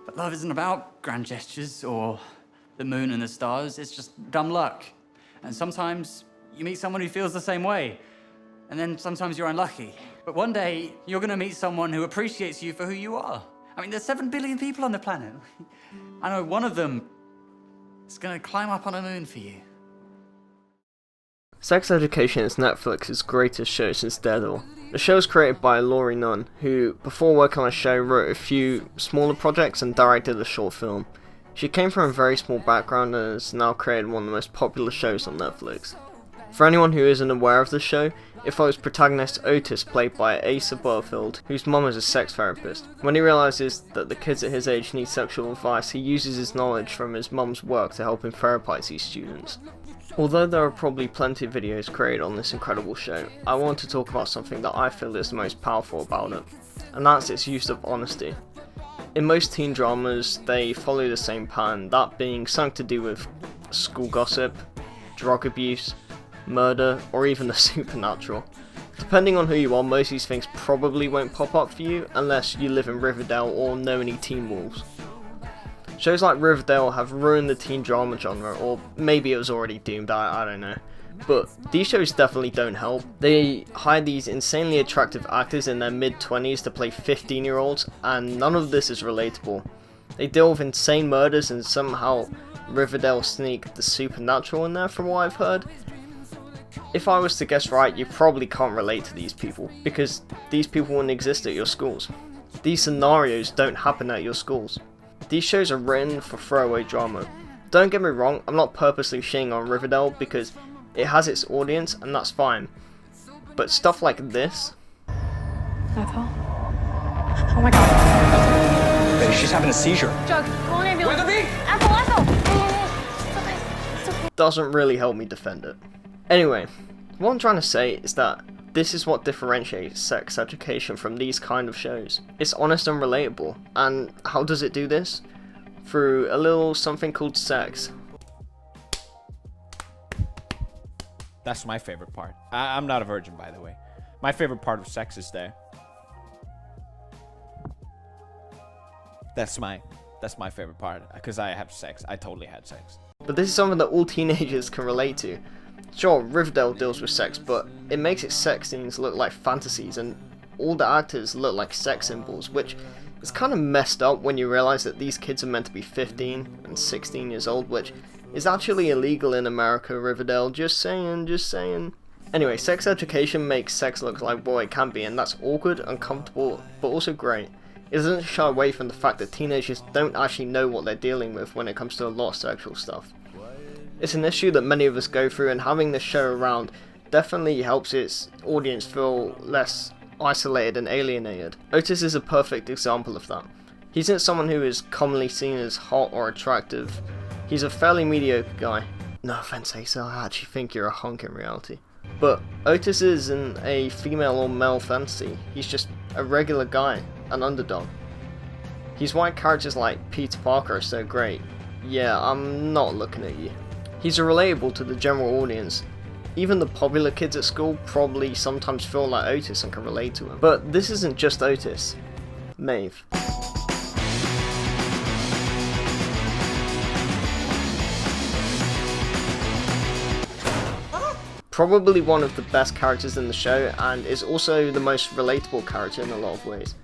But love isn't about grand gestures or the moon and the stars. It's just dumb luck. And sometimes you meet someone who feels the same way. And then sometimes you're unlucky. But one day, you're gonna meet someone who appreciates you for who you are. I mean, there's 7 billion people on the planet. I know one of them is gonna climb up on a moon for you. Sex Education is Netflix's greatest show since Daredevil. The show was created by Laurie Nunn, who, before working on a show, wrote a few smaller projects and directed a short film. She came from a very small background and has now created one of the most popular shows on Netflix. For anyone who isn't aware of the show, it follows protagonist Otis, played by Asa Butterfield, whose mum is a sex therapist. When he realises that the kids at his age need sexual advice, he uses his knowledge from his mum's work to help him therapize these students. Although there are probably plenty of videos created on this incredible show, I want to talk about something that I feel is the most powerful about it, and that's its use of honesty. In most teen dramas, they follow the same pattern, that being something to do with school gossip, drug abuse, murder, or even the supernatural. Depending on who you are, most of these things probably won't pop up for you unless you live in Riverdale or know any teen wolves. Shows like Riverdale have ruined the teen drama genre, or maybe it was already doomed, I don't know. But these shows definitely don't help. They hire these insanely attractive actors in their mid-20s to play 15-year-olds, and none of this is relatable. They deal with insane murders, and somehow Riverdale sneak the supernatural in there from what I've heard. If I was to guess right, you probably can't relate to these people, because these people wouldn't exist at your schools. These scenarios don't happen at your schools. These shows are written for throwaway drama. Don't get me wrong, I'm not purposely shitting on Riverdale because it has its audience and that's fine. But stuff like this... Ethel? Oh my god. Baby, she's having a seizure. Jug, call an ambulance. Weatherby! Ethel! It's okay. It's okay. doesn't really help me defend it. Anyway, what I'm trying to say is that this is what differentiates Sex Education from these kind of shows. It's honest and relatable, and how does it do this? Through a little something called sex. That's my favorite part. I'm not a virgin, by the way. My favorite part of sex is there. That's my favorite part, because I have sex. I totally had sex. But this is something that all teenagers can relate to. Sure, Riverdale deals with sex, but it makes its sex scenes look like fantasies, and all the actors look like sex symbols, which is kind of messed up when you realize that these kids are meant to be 15 and 16 years old, which is actually illegal in America, Riverdale, just saying. Anyway, Sex Education makes sex look like what it can be, and that's awkward, uncomfortable, but also great. It doesn't shy away from the fact that teenagers don't actually know what they're dealing with when it comes to a lot of sexual stuff. It's an issue that many of us go through, and having this show around definitely helps its audience feel less isolated and alienated. Otis is a perfect example of that. He isn't someone who is commonly seen as hot or attractive. He's a fairly mediocre guy. No offense, Asa, I actually think you're a hunk in reality. But Otis isn't a female or male fantasy. He's just a regular guy, an underdog. He's why characters like Peter Parker are so great. Yeah, I'm not looking at you. He's relatable to the general audience. Even the popular kids at school probably sometimes feel like Otis and can relate to him. But this isn't just Otis. Maeve. Probably one of the best characters in the show, and is also the most relatable character in a lot of ways.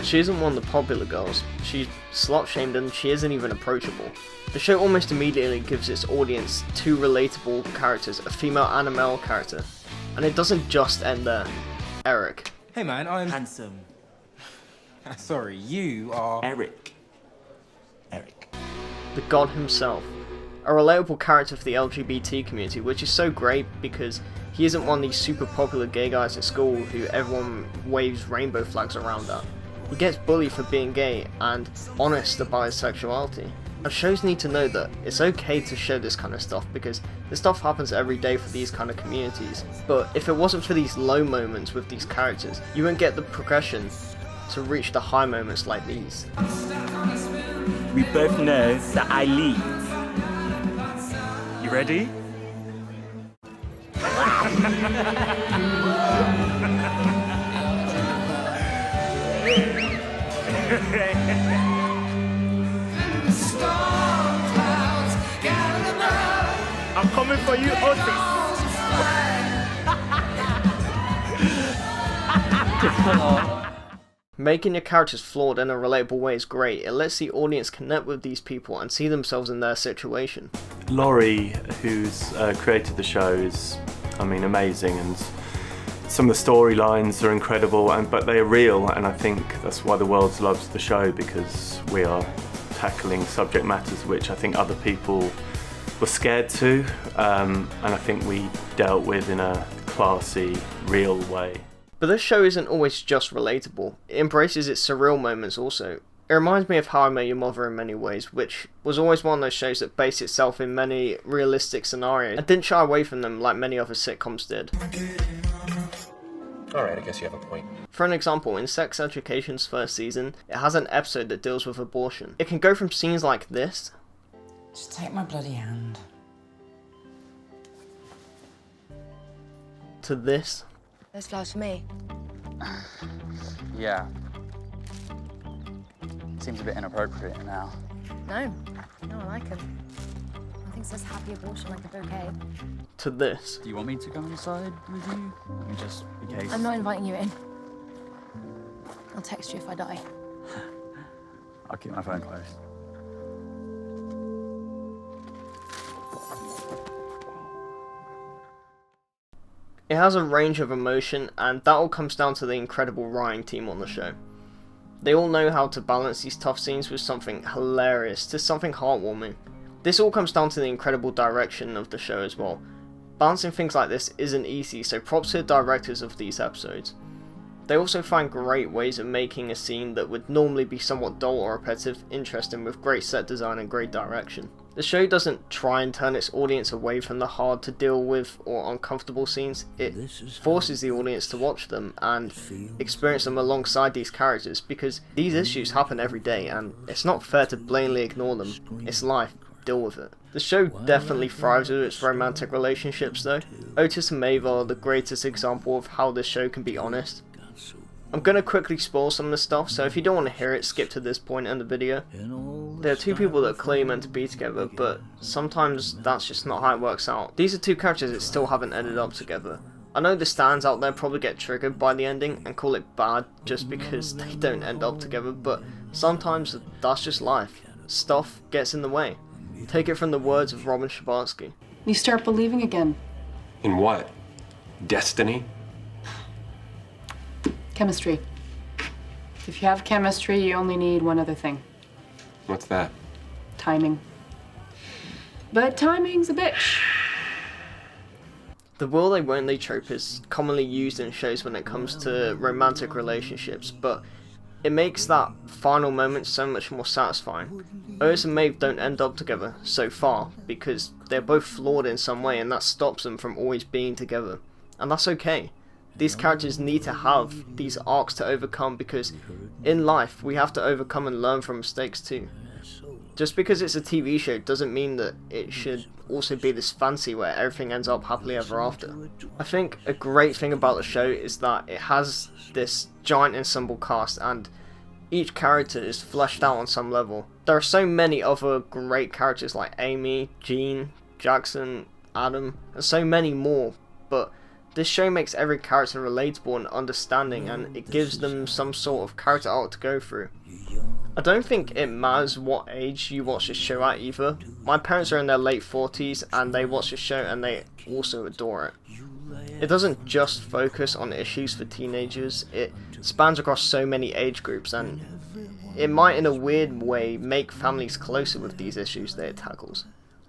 She isn't one of the popular girls, she's slut-shamed and she isn't even approachable. The show almost immediately gives its audience two relatable characters, a female and a male character. And it doesn't just end there. Eric. Hey man, I'm... Handsome. Sorry, you are... Eric. The god himself. A relatable character for the LGBT community, which is so great because he isn't one of these super popular gay guys at school who everyone waves rainbow flags around at. He gets bullied for being gay and honest about his sexuality. And shows need to know that it's okay to show this kind of stuff because this stuff happens every day for these kind of communities. But if it wasn't for these low moments with these characters, you wouldn't get the progression to reach the high moments like these. We both know that I lead. You ready? I'm coming for you, Otis. Making your characters flawed in a relatable way is great. It lets the audience connect with these people and see themselves in their situation. Laurie, who's created the show, is, amazing, and some of the storylines are incredible, but they are real, and I think that's why the world loves the show, because we are tackling subject matters which I think other people were scared to, and I think we dealt with in a classy, real way. But this show isn't always just relatable. It embraces its surreal moments also. It reminds me of How I Met Your Mother in many ways, which was always one of those shows that based itself in many realistic scenarios and didn't shy away from them like many other sitcoms did. Alright, I guess you have a point. For an example, in Sex Education's first season, it has an episode that deals with abortion. It can go from scenes like this Just take my bloody hand. to this. Those flowers for me. Yeah. Seems a bit inappropriate now. No, I like them. Nothing says happy abortion like a bouquet. To this. Do you want me to go inside with you? I mean, just in case. I'm not inviting you in. I'll text you if I die. I'll keep my phone close. It has a range of emotion, and that all comes down to the incredible writing team on the show. They all know how to balance these tough scenes with something hilarious to something heartwarming. This all comes down to the incredible direction of the show as well. Balancing things like this isn't easy, so props to the directors of these episodes. They also find great ways of making a scene that would normally be somewhat dull or repetitive interesting with great set design and great direction. The show doesn't try and turn its audience away from the hard to deal with or uncomfortable scenes. It forces the audience to watch them and experience them alongside these characters, because these issues happen every day and it's not fair to blatantly ignore them. It's life. Deal with it. The show definitely thrives with its romantic relationships though. Otis and Maeve are the greatest example of how this show can be honest. I'm gonna quickly spoil some of the stuff, so if you don't want to hear it, skip to this point in the video. There are two people that are clearly meant to be together, but sometimes that's just not how it works out. These are two characters that still haven't ended up together. I know the stans out there probably get triggered by the ending and call it bad just because they don't end up together, but sometimes that's just life. Stuff gets in the way. Take it from the words of Robin Scherbatsky. You start believing again. In what? Destiny? Chemistry. If you have chemistry, you only need one other thing. What's that? Timing. But timing's a bitch. The will they won't they trope is commonly used in shows when it comes to romantic relationships, but it makes that final moment so much more satisfying. Otis and Maeve don't end up together so far because they're both flawed in some way, and that stops them from always being together. And that's okay. These characters need to have these arcs to overcome, because in life we have to overcome and learn from mistakes too. Just because it's a TV show doesn't mean that it should also be this fancy where everything ends up happily ever after. I think a great thing about the show is that it has this giant ensemble cast and each character is fleshed out on some level. There are so many other great characters like Amy, Jean, Jackson, Adam, and so many more, but this show makes every character relatable and understanding, and it gives them some sort of character arc to go through. I don't think it matters what age you watch this show at either. My parents are in their late 40s and they watch this show and they also adore it. It doesn't just focus on issues for teenagers, it spans across so many age groups, and it might in a weird way make families closer with these issues that it tackles.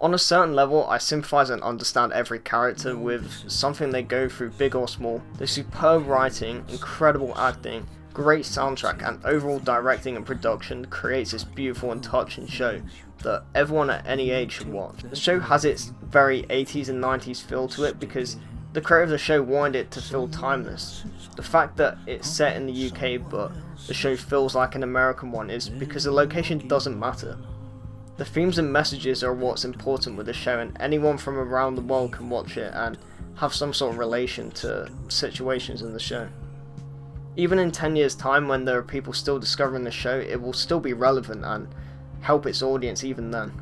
On a certain level, I sympathise and understand every character with something they go through, big or small. The superb writing, incredible acting, great soundtrack, and overall directing and production creates this beautiful and touching show that everyone at any age should watch. The show has its very 80s and 90s feel to it because the creator of the show wanted it to feel timeless. The fact that it's set in the UK but the show feels like an American one is because the location doesn't matter. The themes and messages are what's important with the show, and anyone from around the world can watch it and have some sort of relation to situations in the show. Even in 10 years time, when there are people still discovering the show, it will still be relevant and help its audience even then.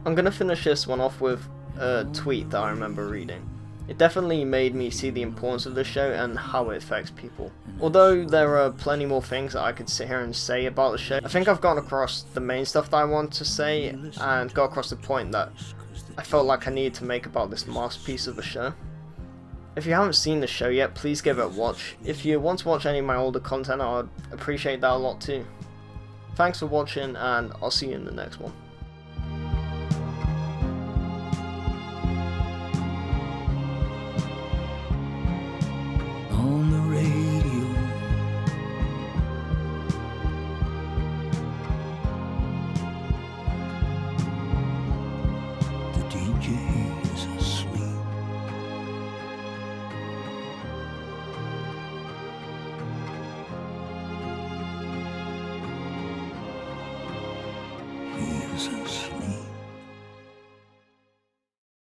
I'm going to finish this one off with a tweet that I remember reading. It definitely made me see the importance of the show and how it affects people. Although there are plenty more things that I could sit here and say about the show, I think I've gotten across the main stuff that I want to say and got across the point that I felt like I needed to make about this masterpiece of a show. If you haven't seen the show yet, please give it a watch. If you want to watch any of my older content, I'd appreciate that a lot too. Thanks for watching, and I'll see you in the next one. On the radio, the DJ is asleep. He is asleep.